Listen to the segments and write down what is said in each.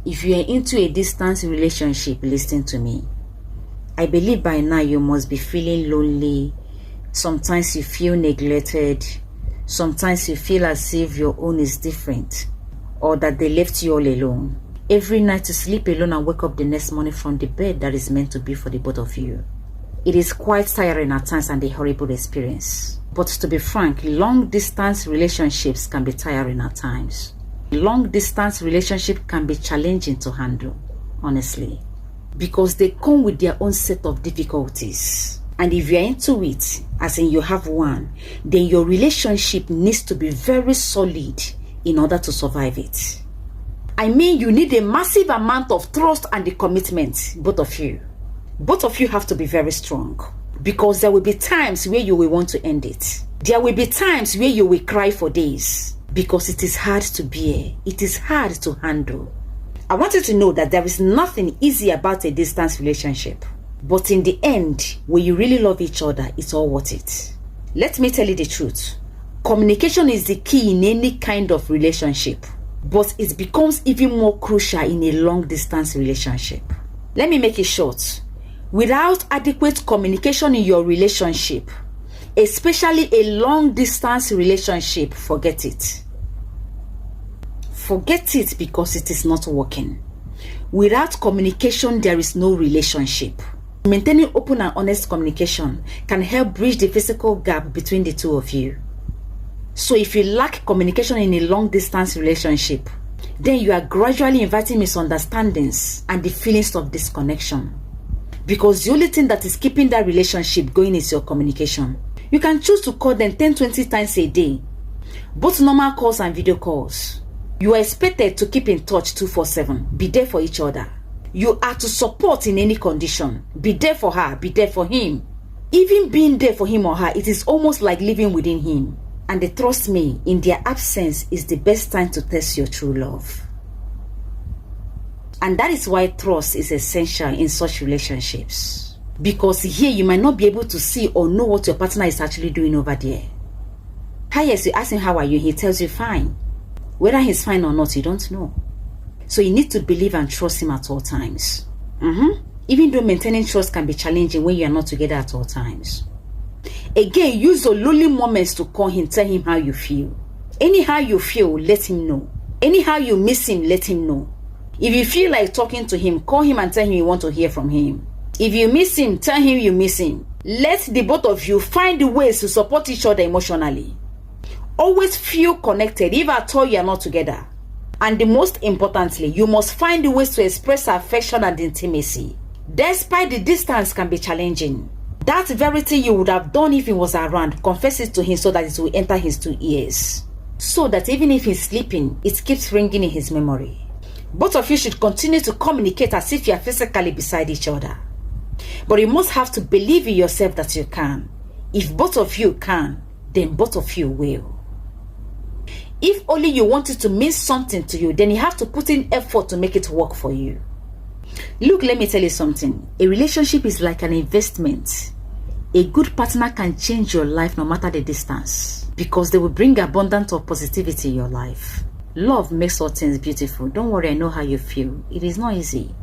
if you are into a distance relationship, listen to me. I believe by now you must be feeling lonely. Sometimes you feel neglected. Sometimes you feel as if your own is different, or that they left you all alone. Every night you sleep alone and wake up the next morning from the bed that is meant to be for the both of you. It is quite tiring at times and a horrible experience. But to be frank, long distance relationships can be tiring at times. Long distance relationship can be challenging to handle, honestly, because they come with their own set of difficulties. And if you're into it, as in you have one, then your relationship needs to be very solid in order to survive it. I mean, you need a massive amount of trust and the commitment, both of you. Both of you have to be very strong, because there will be times where you will want to end it. There will be times where you will cry for days, because it is hard to bear. It is hard to handle. I want you to know that there is nothing easy about a distance relationship. But in the end, when you really love each other, it's all worth it. Let me tell you the truth. Communication is the key in any kind of relationship, but it becomes even more crucial in a long distance relationship. Let me make it short. Without adequate communication in your relationship, especially a long distance relationship, forget it. Forget it, because it is not working. Without communication, there is no relationship. Maintaining open and honest communication can help bridge the physical gap between the two of you. So if you lack communication in a long distance relationship, then you are gradually inviting misunderstandings and the feelings of disconnection. Because the only thing that is keeping that relationship going is your communication. You can choose to call them 10-20 times a day, both normal calls and video calls. You are expected to keep in touch 24/7. Be there for each other. You are to support in any condition. Be there for her, be there for him. Even being there for him or her, it is almost like living within him. And trust me, in their absence is the best time to test your true love. And that is why trust is essential in such relationships. Because here you might not be able to see or know what your partner is actually doing over there. Highest, you ask him, how are you? He tells you fine. Whether he's fine or not, you don't know. So you need to believe and trust him at all times. Even though maintaining trust can be challenging when you are not together at all times. Again, use the lonely moments to call him, tell him how you feel. Anyhow you feel, let him know. Anyhow you miss him, let him know. If you feel like talking to him, call him and tell him you want to hear from him. If you miss him, tell him you miss him. Let the both of you find ways to support each other emotionally. Always feel connected, if at all you are not together. And the most importantly, you must find ways to express affection and intimacy. Despite the distance can be challenging. That very thing you would have done if he was around, confess it to him so that it will enter his 2 ears. So that even if he's sleeping, it keeps ringing in his memory. Both of you should continue to communicate as if you are physically beside each other. But you must have to believe in yourself that you can. If both of you can, then both of you will. If only you want it to mean something to you, then you have to put in effort to make it work for you. Look, let me tell you something. A relationship is like an investment. A good partner can change your life no matter the distance, because they will bring abundance of positivity in your life. Love makes all things beautiful. Don't worry, I know how you feel. It is not easy.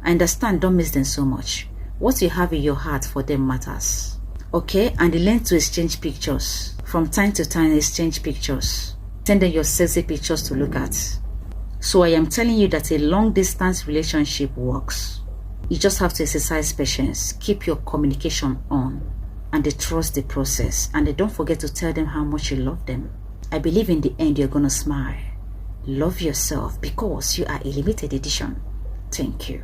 I understand, don't miss them so much. What you have in your heart for them matters. Okay? And learn to exchange pictures. From time to time, exchange pictures. Send them your sexy pictures to look at. So I am telling you that a long distance relationship works. You just have to exercise patience, keep your communication on, and they trust the process. And they don't forget to tell them how much you love them. I believe in the end you're gonna smile. Love yourself, because you are a limited edition. Thank you.